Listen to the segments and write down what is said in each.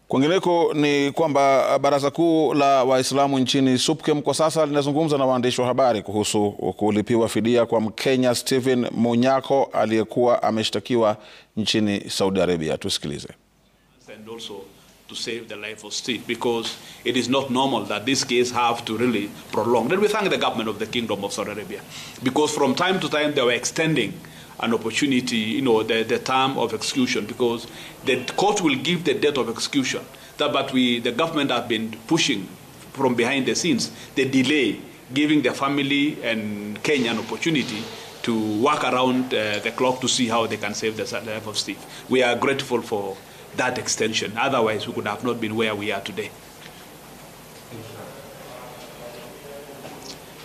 Kwingineko ni kwamba Baraza Kuu la Waislamu nchini SUPKEM kwa sasa linazungumza na waandishi wa habari kuhusu kulipiwa fidia kwa Mkenya Stephen Munyako aliyekuwa ameshtakiwa nchini Saudi Arabia. Tusikilize. And also to save the life of Steve, because it is not normal that this case have to really prolong. Then we thank the government of the Kingdom of Saudi Arabia, because from time to time they were extending an opportunity, the term of execution, because the court will give the date of execution. But the government have been pushing from behind the scenes the delay, giving the family and Kenya an opportunity to work around the clock to see how they can save the life of Steve. We are grateful for that extension. Otherwise, we could have not been where we are today.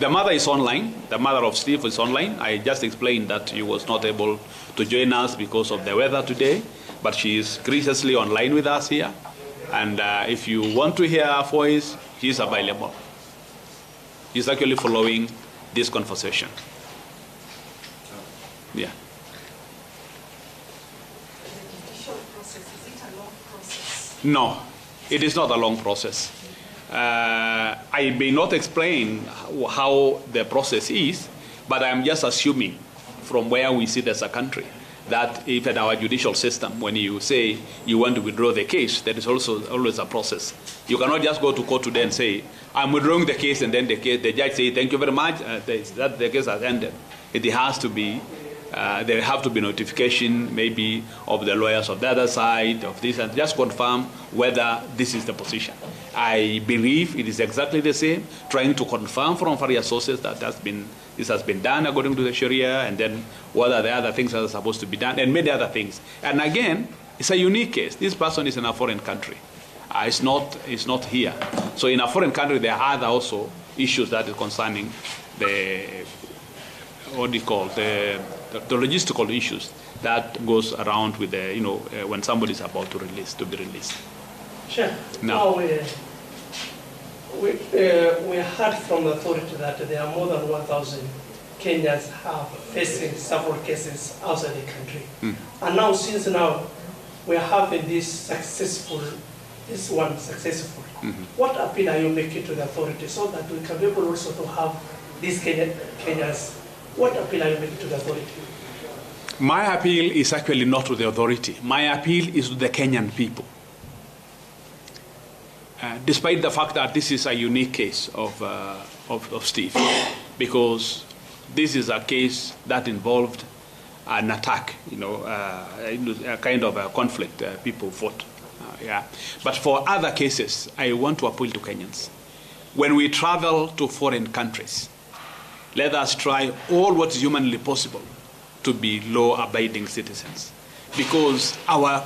The mother is online. The mother of Steve is online. I just explained that she was not able to join us because of the weather today, but she is graciously online with us here. And if you want to hear her voice, she is available. She's actually following this conversation. Yeah. No, it is not a long process. I may not explain how the process is, but I'm just assuming from where we sit as a country that if in our judicial system, when you say you want to withdraw the case, there is also always a process. You cannot just go to court today and say, I'm withdrawing the case, and then the judge say, thank you very much, that the case has ended. It has to be there have to be notification maybe of the lawyers of the other side of this, and just confirm whether this is the position. I believe it is exactly the same, trying to confirm from various sources that this has been done according to the Sharia, and then what are the other things that are supposed to be done, and many other things. And again, it's a unique case. This person is in a foreign country. It's not here. So in a foreign country, there are other also issues that is concerning the, what do you call, the logistical issues that goes around with the, when somebody is about to be released. Sure. Now we heard from the authority that there are more than 1,000 Kenyans facing several cases outside the country. And now, since now we are having this one successful, what appeal are you making to the authority so that we can be able also to have these Kenyans? What appeal are you making to the authority? My appeal is actually not to the authority. My appeal is to the Kenyan people. Despite the fact that this is a unique case of Steve, because this is a case that involved an attack, a kind of a conflict people fought. But for other cases, I want to appeal to Kenyans. When we travel to foreign countries, let us try all what is humanly possible to be law-abiding citizens, because our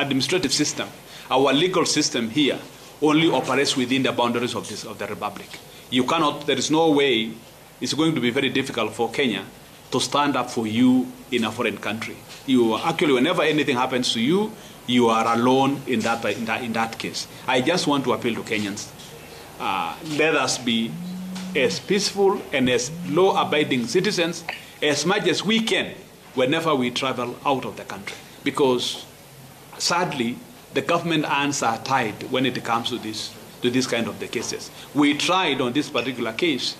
administrative system, our legal system here only operates within the boundaries of the Republic. You cannot, there is no way, it's going to be very difficult for Kenya to stand up for you in a foreign country. You actually, whenever anything happens to you, you are alone in that case. I just want to appeal to Kenyans. Let us be as peaceful and as law-abiding citizens as much as we can whenever we travel out of the country. Because sadly, the government hands are tied when it comes to this kind of the cases. We tried on this particular case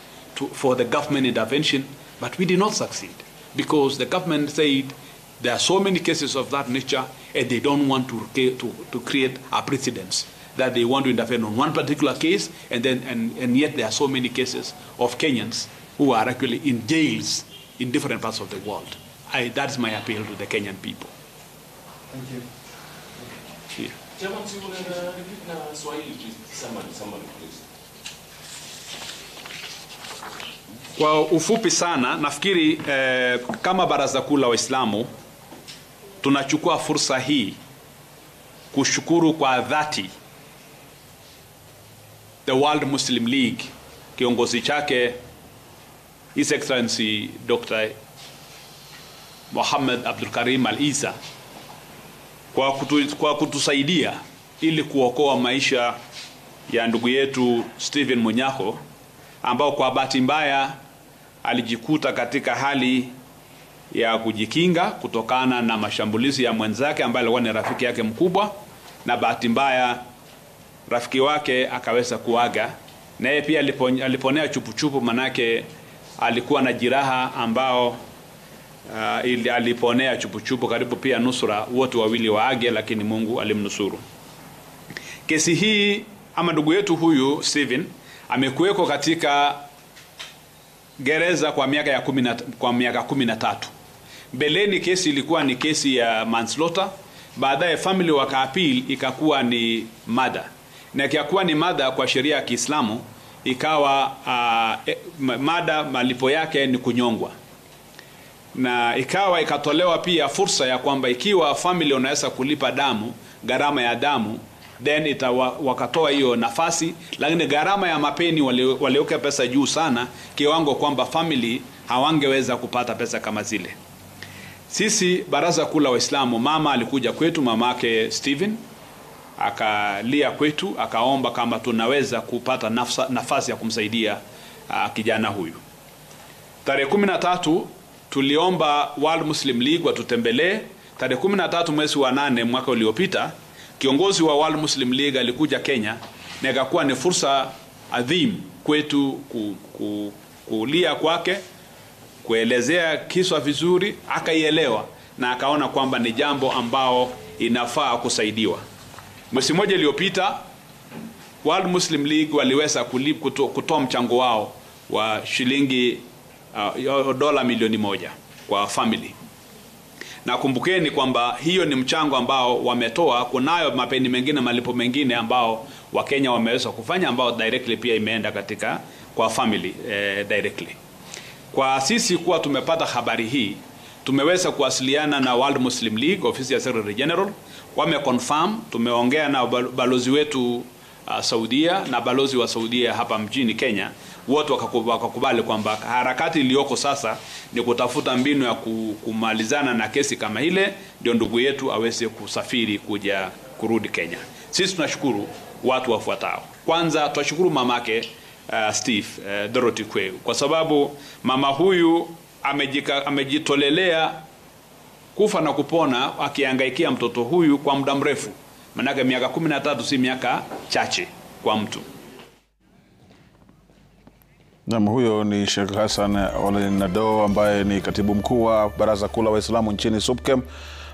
for the government intervention, but we did not succeed, because the government said there are so many cases of that nature, and they don't want to create a precedent that they want to intervene on one particular case, and yet there are so many cases of Kenyans who are actually in jails in different parts of the world. That's my appeal to the Kenyan people. Thank you. Here. Kwa ufupi sana, nafikiri kama Baraza Kuu la Waislamu tunachukua fursa hii kushukuru kwa dhati the World Muslim League, kiongozi chake His Excellency Dr. Mohammed Abdul Karim Al-Isa, kwa kutusaidia ili kuokoa maisha ya ndugu yetu Stephen Munyako, ambao kwa bahati mbaya alijikuta katika hali ya kujikinga kutokana na mashambulizi ya mwenzake ambaye alikuwa ni rafiki yake mkubwa, na bahati mbaya rafiki wake akaweza kuaga, naye pia aliponea chupuchupu, manake alikuwa na jeraha ambao aliponea chupuchupu karibu pia nusura wote wawili waage, lakini Mungu alimnusuru. Kesi hii ama ndugu yetu huyu Stephen amekuweko katika gereza kwa miaka 13. Mbeleni kesi ilikuwa ni kesi ya manslaughter, baadaye family wakaapil ikakuwa ni murder. Na ikiwa ni murder kwa sheria ya Kiislamu ikawa murder malipo yake ni kunyongwa. Na ikatolewa pia fursa ya kwamba ikiwa family unaweza kulipa damu, gharama ya damu, then wakatoa hiyo nafasi, lakini gharama ya mapeni waliweka pesa juu sana kiwango kwamba family hawangeweza kupata pesa kama zile. Sisi Baraza Kuu la Waislamu, mama alikuja kwetu, mamake Stephen akalia kwetu, akaomba kama tunaweza kupata nafasi ya kumsaidia kijana huyu. Tarehe 13 tuliomba World Muslim League watutembelee. Tarehe 13 mwezi wa 8 mwaka uliopita, kiongozi wa World Muslim League alikuja Kenya, na ikakuwa ni fursa adhim kwetu kulia kwake, kuelezea kiswa vizuri, akaielewa na akaona kwamba ni jambo ambao inafaa kusaidiwa. Mwezi mmoja iliyopita World Muslim League waliweza kutoa mchango wao wa shilingi $1 milioni kwa family. Na kumbukeni kwamba hiyo ni mchango ambao wametoa. Kunayo mapeni mengine, malipo mengine ambao Wakenya wameweza kufanya ambao directly pia imeenda kwa family directly. Kwa sisi kuwa tumepata habari hii, tumeweza kuwasiliana na World Muslim League, ofisi ya Secretary General, wameconfirm. Tumeongea na balozi wetu Saudia na balozi wa Saudia hapa mjini Kenya, wote wakakubali kwamba harakati iliyoko sasa ni kutafuta mbinu ya kumalizana na kesi kama ile, ndio ndugu yetu aweze kusafiri kurudi Kenya. Sisi tunashukuru watu wafuatao. Kwanza tunashukuru mamake Steve Dorothy Kweu, kwa sababu mama huyu amejitolelea kufa na kupona akihangaikia mtoto huyu kwa muda mrefu. Manake miaka 13 si miaka chache kwa mtu. Naam, huyo ni Sheikh Hassan Ole Nado ambaye ni katibu mkuu wa Baraza Kuu la Waislamu nchini SUPKEM,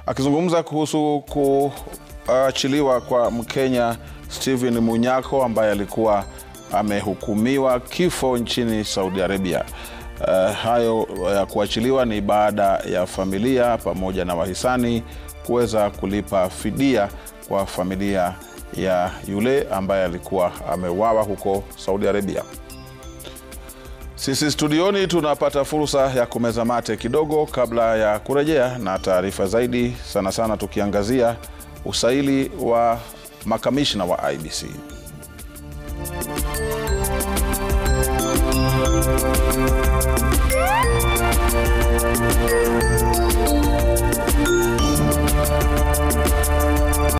akizungumza kuhusu kuachiliwa kwa Mkenya Stephen Munyako ambaye alikuwa amehukumiwa kifo nchini Saudi Arabia. Hayo ya kuachiliwa ni baada ya familia pamoja na wahisani kuweza kulipa fidia kwa familia ya yule ambaye alikuwa ameuawa huko Saudi Arabia. Sisi studioni tunapata fursa ya kumeza mate kidogo kabla ya kurejea na taarifa zaidi, sana tukiangazia usaili wa makamishna wa IEBC.